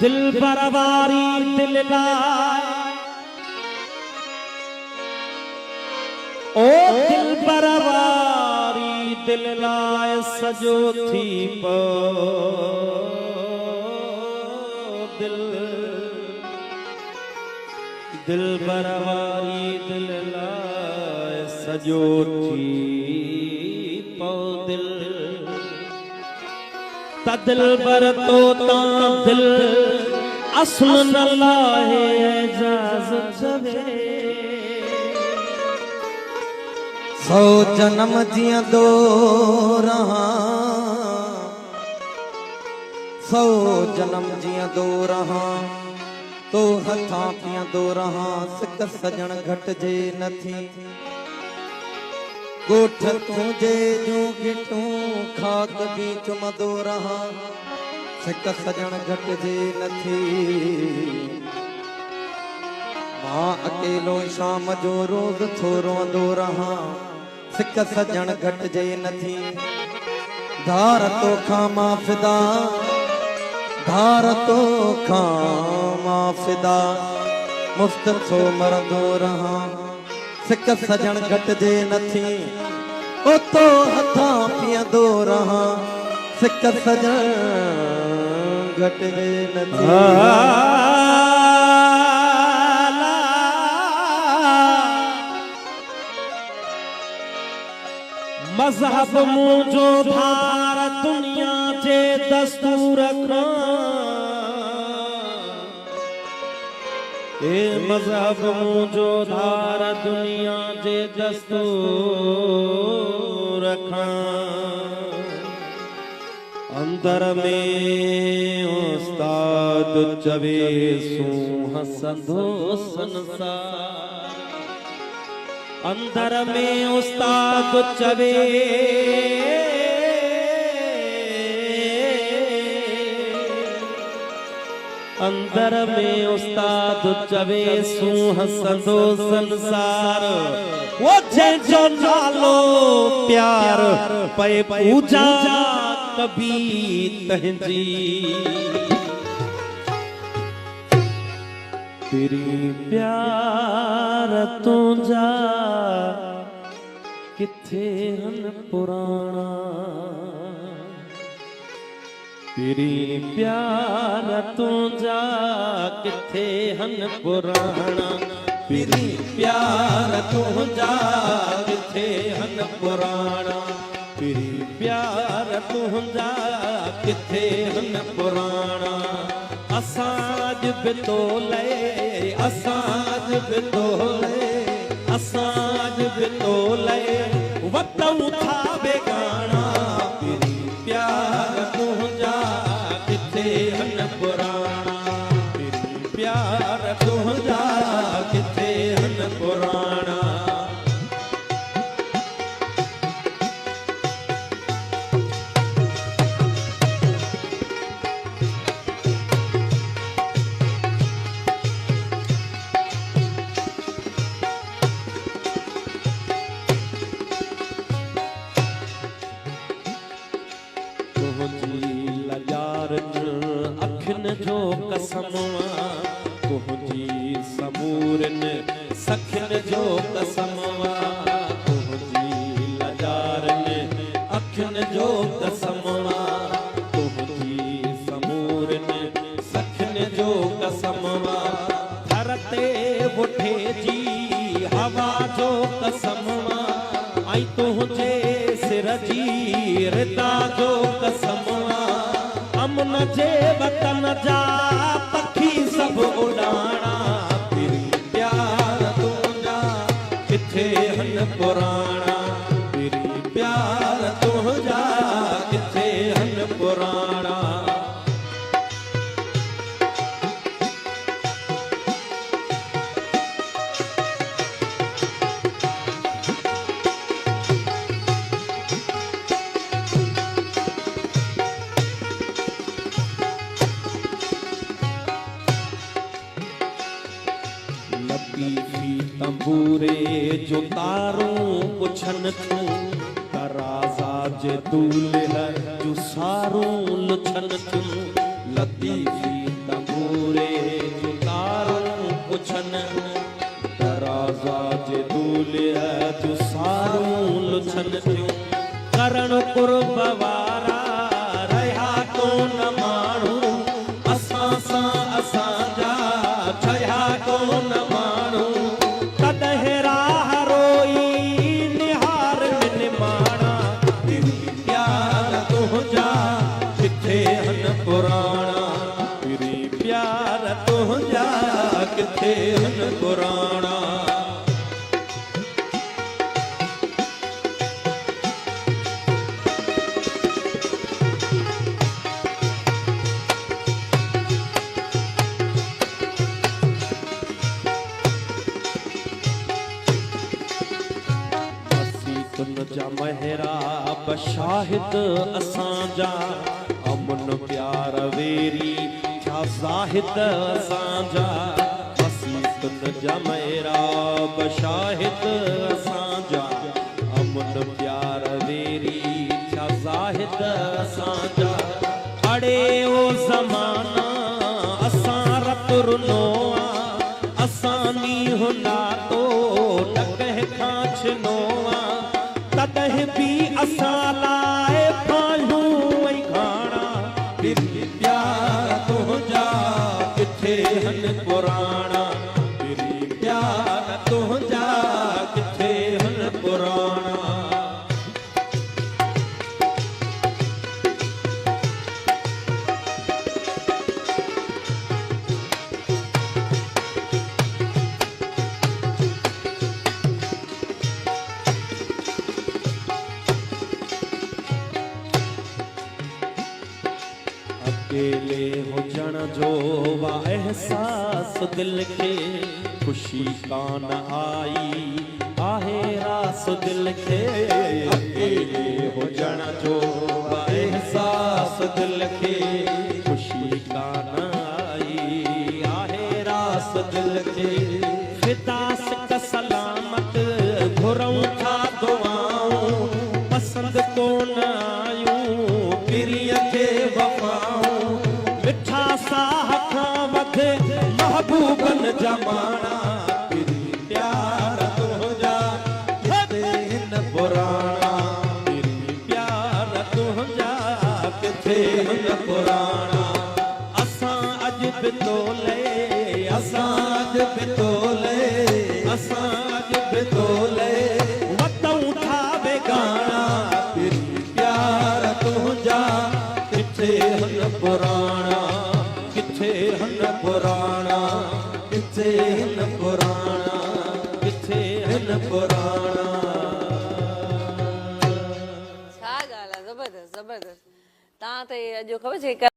दिल बरवारी दिल लाए ओ दिल बरवारी दिल लाए सजो थी पो दिल दिल बरवारी दिल लाए सजो थी पो दिल दिल बर तो दिल असल न लाहे इजाजत जवे सौ जन्म जिया दो रहा सौ जन्म जिया दो रहा तो हथा पिया दो रहा सिक सजन घट जे नथी गोठ तुझे जू गिटू खाक भी चुमदो रहा सिक सजन घट जे नथी मां अकेलो शाम जो रोज थोरो दो रहा सिक सजन घट जे नथी धार तो खामा फिदा धार तो खामा फिदा मुफ्त थो मरदो रहा सिक सजन घट जे नथी ओ तो हथा पियंदो रहा सिक सजन घट जे नथी मजहब मुझो धार दुनिया जे दस्तूर ए मजहब मुझो धार दुनिया जे दस्तूर अंदर में उस्ताद चवे सू हसंदो संसार अंदर में उस्ताद चवे अंदर में उस्ताद चवे सू हसंदो संसार वो जो नालो प्यार पे पूजा कभी तहजी तेरी प्यार तुझा किथे हन पुराना तेरी प्यार तुझा किथे हन पुराना तेरी प्यार तुझा किथे हन पुराना तेरी प्यार तुझा किथे हन पुराना असाज बितोले असाज बितोले असाज बितोले वतऊ था बेगाना तेरी प्यार तुझा किथे हन पुराना तेरी प्यार तुझा किथे हन पुराना जो कसमवा तुझी समूरन सखन जो कसमवा तुझी लजारन अखन जो कसमवा तुझी समूरन सखन जो कसमवा धरते उठे जी हवा जो कसमवा आई तुझे सिर जी रिदा जो कसमवा अमन जे वतन जा पखी सब उड़ाना तेरी प्यार तुझा किथे हन पुराना तेरी प्यार तुझा किथे हन पुराना पुछन थियूं तराज़ा जे दूल्हे जो सारूं लुछन थियूं लतीफ़ी तंबूरे जो तारूं पुछन तराज़ा जे दूल्हे जो सारूं लुछन थियूं करण कुर्ब वारा रहा कोन माण्हू असां सां असांजा ठहिया कोन माण्हू तॾहिं राह रोई निहार निमाणा दिलि प्यार तुंहिंजा किथे हन पुराणा दिलि प्यार तुंहिंजा किथे हन पुराणा तुंहिंजा महराब शाहिद असांजा अमन प्यार वेरी छा ज़ाहिद असांजा असीं तुंहिंजा महराब शाहिद असांजा अमन प्यार वेरी छा ज़ाहिद असांजा अड़े ओ ज़माना असां रत रुनो असां नींहुं नातो न कंहिं खां छिनो तॾहिं बि असां लाइ फायूं ऐं घाणा दिलि प्यार तुंहिंजा किथे हन पुराणा दिलि प्यार तुंहिंजा किथे हन पुराणा अकेले हुजण जो वा एहसास दिल खे खुशी कान आई आहे रास दिल खे अकेले हुजण जो वा एहसास दिल खे खुशी कान आई आहे रास दिल खे फिदास का सलामत घुरऊं था दुआऊं पसंद कोन आयूं पिरीअ खे वफ़ाऊं मिठा साह खां वधे महबूबन जमाना दिलि प्यार तुंहिंजा किथे हिन पुराणा दिलि प्यार तुंहिंजा किथे हिन पुराणा असां अॼु बि तोले असां अॼु बि तोले असां अॼु बि तोले वतऊं था बेगाना दिलि प्यार तुंहिंजा किथे हन पुराणा किथे हन पुराणा किथे हन पुराणा किथे हन पुराणा छा ॻाल्हि आहे ज़बरदस्त ज़बरदस्त तव्हां त अॼु ख़बर छा